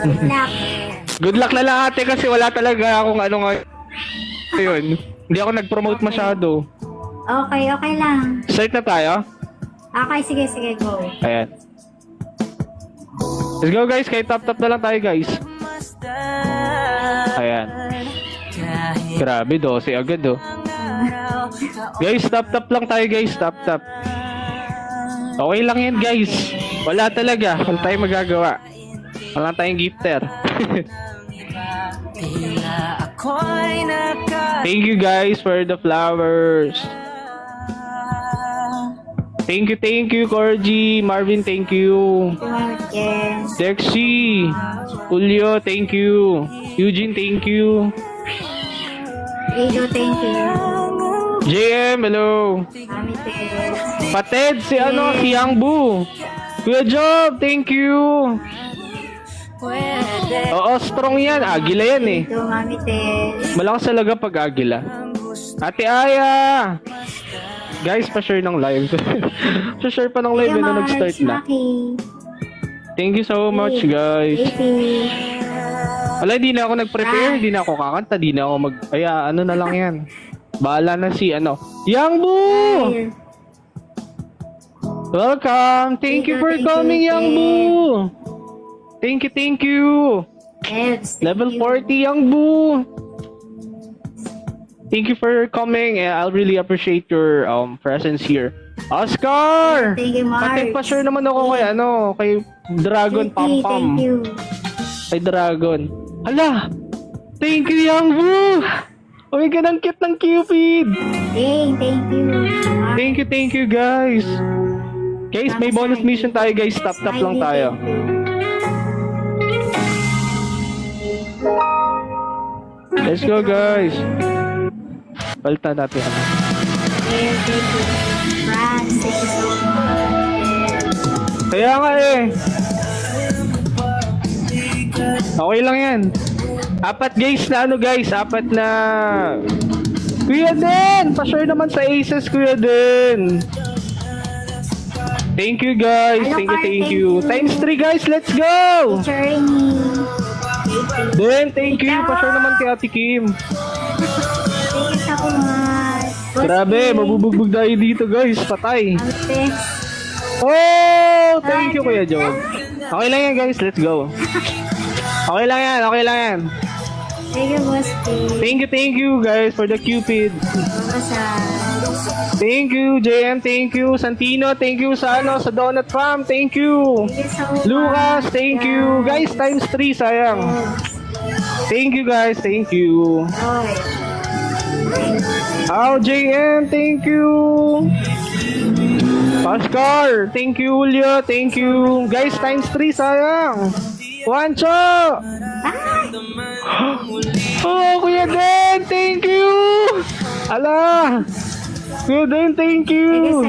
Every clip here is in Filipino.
Good luck. Good luck na lang ate kasi wala talaga akong ano ngayon. Hindi ako nag-promote masyado. Okay, okay lang. Start na tayo? Okay, sige, go. Ayan. Let's go guys, kay top na lang tayo guys. Ayan. Grabe, 12 agad oh. Guys, top lang tayo guys, top. Okay lang yan guys. Wala talaga, wala tayong magagawa. Wala tayong gifter. Thank you guys for the flowers. Thank you, Corgi. Marvin, thank you. Yes. Dexy. Julio, thank you. Eugene, thank you. Rigo, thank you. JM, hello. Mami, Tess. Pated, si Yangbu. Kuya Job, thank you. Oo, strong yan. Agila yan eh. Ito, Mami, Tess. Malakas talaga pag agila. Ate Aya. Guys, pa-share ng live. Pa-share pa ng live na nag-start na. Thank you so much, guys. Wala, di na ako nag-prepare. Di na ako kakanta. Di na ako ano na lang yan. Bahala na si Yangbu! Welcome! Thank you for coming, Yangbu! Thank you! Level 40, Yangbu! Thank you for coming and I'll really appreciate your presence here. Oscar! Thank you, Mark. Pati pa-share naman ako kay Dragon Pam. Thank you. Kay Dragon. Hala! Thank you, Yangbu! Uy, ganang cute ng Cupid! Thank you. Thank you, guys! Guys, may bonus mission tayo, guys. Tap lang tayo. Let's go, guys! Balta natin. Thank you. Franz, thank you so much. Kaya nga eh. Okay lang yan. Apat guys na apat na. Kuya Den! Pa-share naman sa Aces, Kuya Den. Thank you guys. Thank you. Times 3 guys, let's go! Featuring Den, thank you. Pa-share naman kay Ate Kim. Thank you so much. Grabe, mabubugbog tayo dito guys. Patay. Ate. Oh! Thank you Kuya Job. Okay lang yan guys, let's go. Okay lang yan. Thank you, Boss P. Thank you guys for the Cupid. Basta. Thank you, JM, thank you. Santino, thank you sa sa Donut Farm, thank you. Thank you so much. Lucas, thank you. Guys, times 3, sayang. Thank you guys, thank you. Oy. JM, thank you. Oscar, thank you, Julio, thank you. Guys, times 3, sayang. Juancho! Oh, Kuya Den, thank you! Ala! Kuya Den, thank you!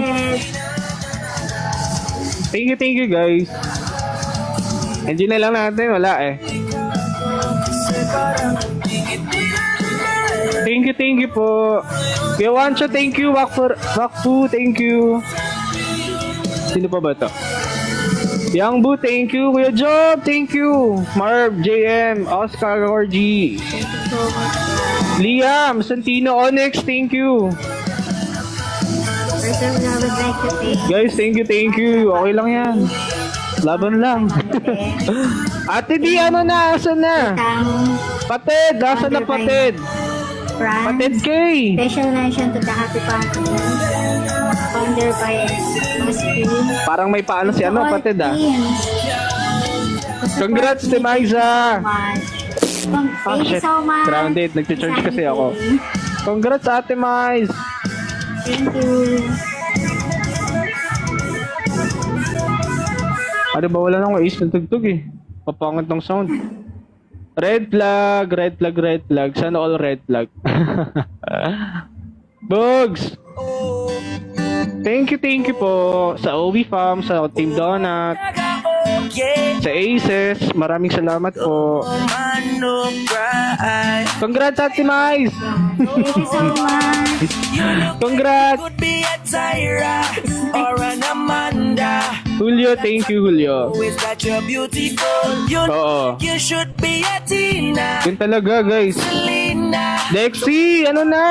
Thank you guys. Enjoy na lang natin, wala eh. Thank you po. Kuya Juancho, thank you. Wakfu, thank you. Sino pa ba ito? Yangbu, thank you. Kuya Job, thank you. Marv, JM, Oscar, Orgy. Liam, Santino, Onyx, thank you. First of all, I would like to thank Guys, thank you. Okay lang yan. Laban lang. Ate D, asan na? Pated, asan na Pated? France. Pated K. Special mention to the Happy Family. Founder by Boss P. Parang may paano si Pated ah. Congrats, Temiza. Thank you so much. Grounded, nag-charge kasi ako. Congrats, Ate Mais. Thank you. Ano ba, wala nang ace ng tugtog eh. Papangat ng sound. Red flag. Sana all red flag. Bugs! Thank you po sa OV Farm, sa Team Donut, sa Aces. Maraming salamat po. Congrats, Ate Mais! Thank you so much. Congrats! Could be a Tyra or an Amanda. Julio, thank you, Julio. Always got your beautiful. Oo. You should be a Tina. Yun talaga, guys. Lina. Lexi, ano na?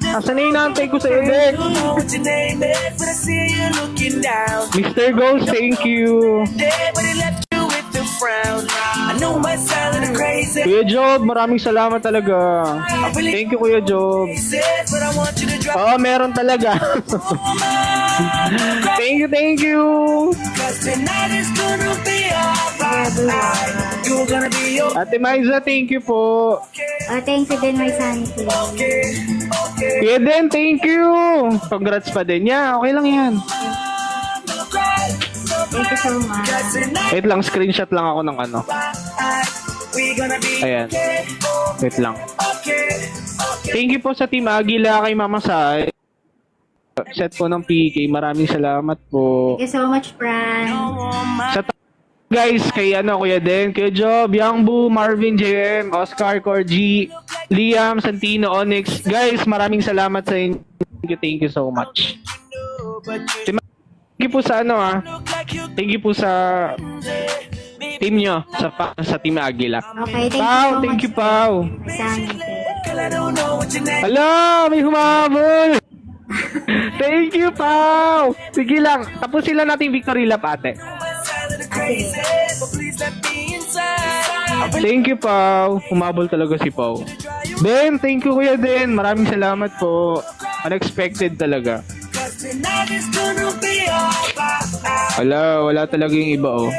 Asan na yung inaantay ko sa edit? Don't know what your name is, but I see you looking down. Mr. Ghost, thank you. There, but it left you with a frown. I know my sound is crazy. Kuya Job, maraming salamat talaga. Thank you, Kuya Job. But I want you to drop. Oo, meron talaga. Thank you. Cause tonight is gonna be alright. You're gonna be Ate Maiza, thank you po. Oh, thank you din, my Santi. okay. Kuya Den, thank you. Congrats pa din. Yeah, okay lang yan. Thank you so much. Wait lang, screenshot lang ako ng ano. We gonna be Ayan. Wait lang. okay. Thank you po sa Team Agila kay Mama Sai. Set po ng PK. Maraming salamat po. Thank you so much, Fran. Sa guys, kay ano, Kuya Den, Kuya Job, Young Boo, Marvin JM, Oscar, Corgi, Liam, Santino, Onyx. Guys, maraming salamat sa inyo. Thank you so much. Thank you po sa ano Thank you po sa team nyo, sa Team Agila. Okay, thank you Pao, so thank much. you, Pao. My Santi. Hala, may humabol. Thank you, Pao. Sige lang, tapusin lang natin victory lap, ate. Thank you, Pao. Humabol talaga si Pao. Ben, thank you, Kuya Den. Maraming salamat po. Unexpected talaga. Wala talaga yung iba, oh.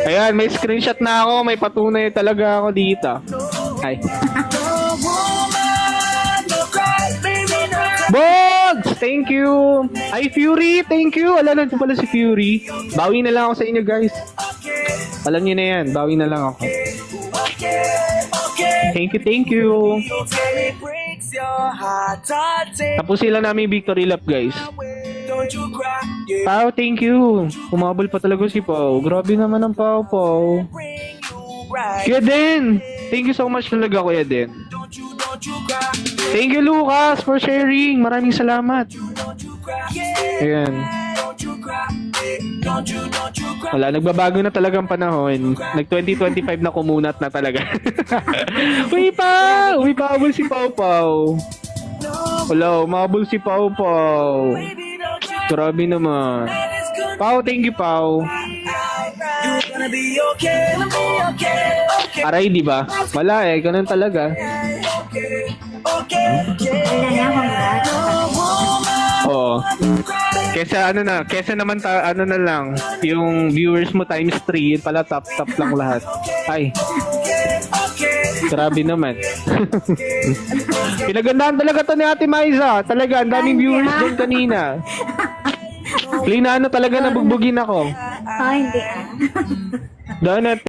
Ayan, may screenshot na ako. May patunay talaga ako dito. Ay. Bogs! Thank you! Ay, Fury! Thank you! Alam na pala si Fury. Bawi na lang ako sa inyo, guys. Alam niyo na yan. Bawi na lang ako. Thank you. Tapusin lang namin yung victory lap, guys. Pao, thank you. Umabol pa talaga si Pao. Grabe naman ang Pao. Kuya Den! Thank you so much talaga, Kuya Den. Thank you, Lucas, for sharing. Maraming salamat. Ayan. Wala, nagbabago na talagang panahon. Nag-2025 na kumunat na talaga. Uy, Pao! Uy, pahabol si Pao Pao. Wala, umabol si Pao Pao. Grabe naman. Pao, thank you, Pao. Aray, di ba? Wala eh, ganun talaga. Wala na, congrats. Oo. Kesa naman ano na lang, yung viewers mo times 3, yun pala top lang lahat. Ay. Grabe naman. Pinagandaan talaga to ni Ate Maiza. Talaga, ang daming viewers doon kanina. Clean na talaga nabugbugin ako. Oh, hindi Doon